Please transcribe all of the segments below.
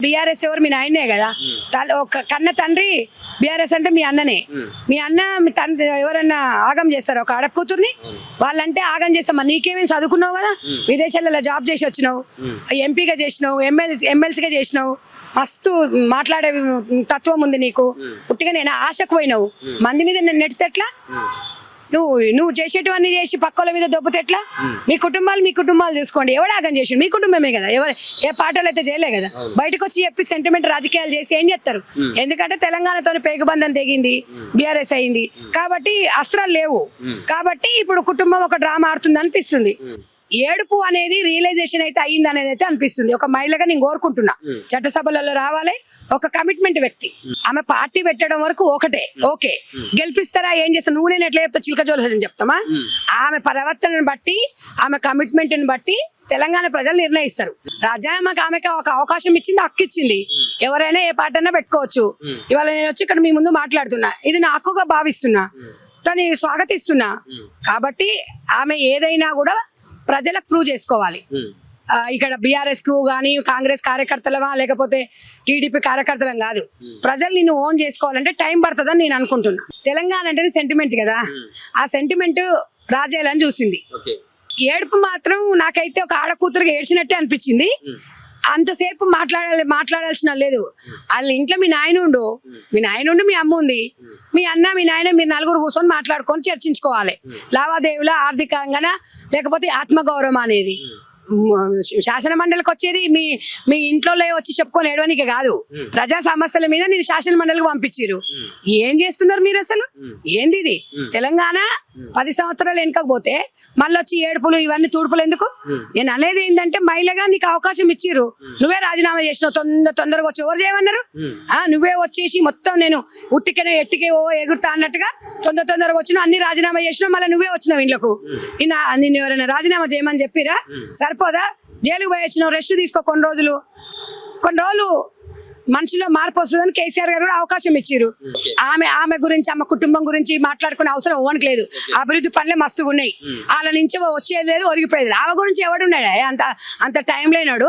BRS ఎవరు మీ నాయనే కదా, ఒక కన్న తండ్రి బీఆర్ఎస్ అంటే మీ అన్ననే. మీ అన్న మీ తండ్రి ఎవరన్నా ఆగం చేస్తారు ఒక ఆడప కూతుర్ని? వాళ్ళంటే ఆగం చేస్తామా? నీకేమేమి చదువుకున్నావు కదా, విదేశాలలో జాబ్ చేసి వచ్చినావు, ఎంపీగా చేసినావు, ఎమ్మెల్సీగా చేసినావు, మస్తు మాట్లాడే తత్వం ఉంది నీకు. పుట్టిగా నేను ఆశకు పోయినావు, మంది మీద నేను నెట్టితే ఎట్లా? నువ్వు చేసేటివన్నీ చేసి పక్కల మీద దొబ్బితే ఎట్లా? మీ కుటుంబాలు చూసుకోండి. ఎవడు ఆగం చేసి? మీ కుటుంబమే కదా, ఎవరు ఏ పార్టీలు అయితే చేయలే కదా. బయటకు వచ్చి చెప్పి సెంటిమెంట్ రాజకీయాలు చేసి ఏం చేస్తారు? ఎందుకంటే తెలంగాణతో పేగుబంధం తెగింది, బీఆర్ఎస్ అయింది కాబట్టి అస్త్రాలు లేవు. కాబట్టి ఇప్పుడు కుటుంబం ఒక డ్రామా ఆడుతుంది అనిపిస్తుంది. ఏడుపు అనేది రియలైజేషన్ అయితే అయ్యింది అనేది అయితే అనిపిస్తుంది. ఒక మహిళగా నేను కోరుకుంటున్నా, చట్టసభలలో రావాలి ఒక కమిట్మెంట్ వ్యక్తి. ఆమె పార్టీ పెట్టడం వరకు ఒకటే, ఓకే. గెలిపిస్తారా ఏం చేస్తా? నువ్వు నేను ఎట్లా చెప్తా? చిలక జోలని చెప్తామా? ఆమె ప్రవర్తనను బట్టి, ఆమె కమిట్మెంట్ ని బట్టి తెలంగాణ ప్రజలు నిర్ణయిస్తారు. రాజ్యాంగం ఆమెకు ఒక అవకాశం ఇచ్చింది, హక్కు ఇచ్చింది. ఎవరైనా ఏ పార్టీ అయినా పెట్టుకోవచ్చు. ఇవాళ నేను వచ్చి ఇక్కడ మీ ముందు మాట్లాడుతున్నా, ఇది నా హక్కుగా భావిస్తున్నా, తను స్వాగతిస్తున్నా. కాబట్టి ఆమె ఏదైనా కూడా ప్రజలకు ప్రూవ్ చేసుకోవాలి. ఇక్కడ బీఆర్ఎస్ కు కానీ కాంగ్రెస్ కార్యకర్తలవా లేకపోతే టీడీపీ కార్యకర్తలం కాదు, ప్రజలు నిన్ను ఓన్ చేసుకోవాలంటే టైం పడుతుందని నేను అనుకుంటున్నా. తెలంగాణ అంటే సెంటిమెంట్ కదా, ఆ సెంటిమెంట్ రాజేయాలని చూసింది. ఏడుపు మాత్రం నాకైతే ఒక ఆడకూతురుగా ఏడ్చినట్టే అనిపించింది. అంతసేపు మాట్లాడాల్సిన లేదు. వాళ్ళ ఇంట్లో మీ నాయనుండు, మీ అమ్మ ఉంది, మీ అన్న మీ నాయన, మీరు నలుగురు కూర్చొని మాట్లాడుకొని చర్చించుకోవాలి. లావాదేవీల ఆర్థికంగా లేకపోతే ఆత్మగౌరవం అనేది శాసన మండలికి వచ్చేది మీ ఇంట్లో వచ్చి చెప్పుకొని ఏడవనికి కాదు. ప్రజా సమస్యల మీద నేను శాసన మండలికి పంపించారు. ఏం చేస్తున్నారు మీరు అసలు? ఏంది ఇది? తెలంగాణ 10 సంవత్సరాలు వెనుకపోతే మళ్ళీ వచ్చి ఏడుపులు ఇవన్నీ తూడుపులు ఎందుకు? నేను అనేది ఏంటంటే మహిళగా నీకు అవకాశం ఇచ్చిర్రు, నువ్వే రాజీనామా చేసినావు. తొందరగా వచ్చి ఎవరు చేయమన్నారు? నువ్వే వచ్చేసి మొత్తం నేను ఉట్టికనే ఎట్టికే ఎగురుతా అన్నట్టుగా తొందరగా వచ్చినావు, అన్ని రాజీనామా చేసినావు, మళ్ళీ నువ్వే వచ్చినావు ఇంట్లోకు. నిన్ను ఎవరైనా రాజీనామా చేయమని చెప్పిరా? సరిపోదా? జైలుకు పోయి వచ్చినావు, రెస్ట్ తీసుకో కొన్ని రోజులు మనిషిలో మార్పు వస్తుందని కేసీఆర్ గారు కూడా అవకాశం ఇచ్చారు. ఆమె గురించి, ఆమె కుటుంబం గురించి మాట్లాడుకునే అవసరం ఇవ్వడానికి లేదు. అభివృద్ధి పనులే మస్తుగా ఉన్నాయి, వాళ్ళ నుంచి వచ్చేది లేదు, ఒరిగిపోయేది. ఆమె గురించి ఎవడున్నాడు? అంత టైం లేనాడు.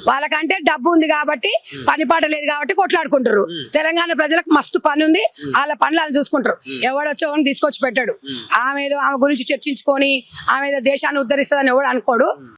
వాళ్ళకంటే డబ్బు ఉంది కాబట్టి, పని పాట లేదు కాబట్టి కొట్లాడుకుంటారు. తెలంగాణ ప్రజలకు మస్తు పని ఉంది, వాళ్ళ పనులు వాళ్ళు చూసుకుంటారు. ఎవడొచ్చో తీసుకొచ్చి పెట్టాడు. ఆమె గురించి చర్చించుకొని ఆమె దేశాన్ని ఉద్ధరిస్తుందని ఎవడు అనుకోడు.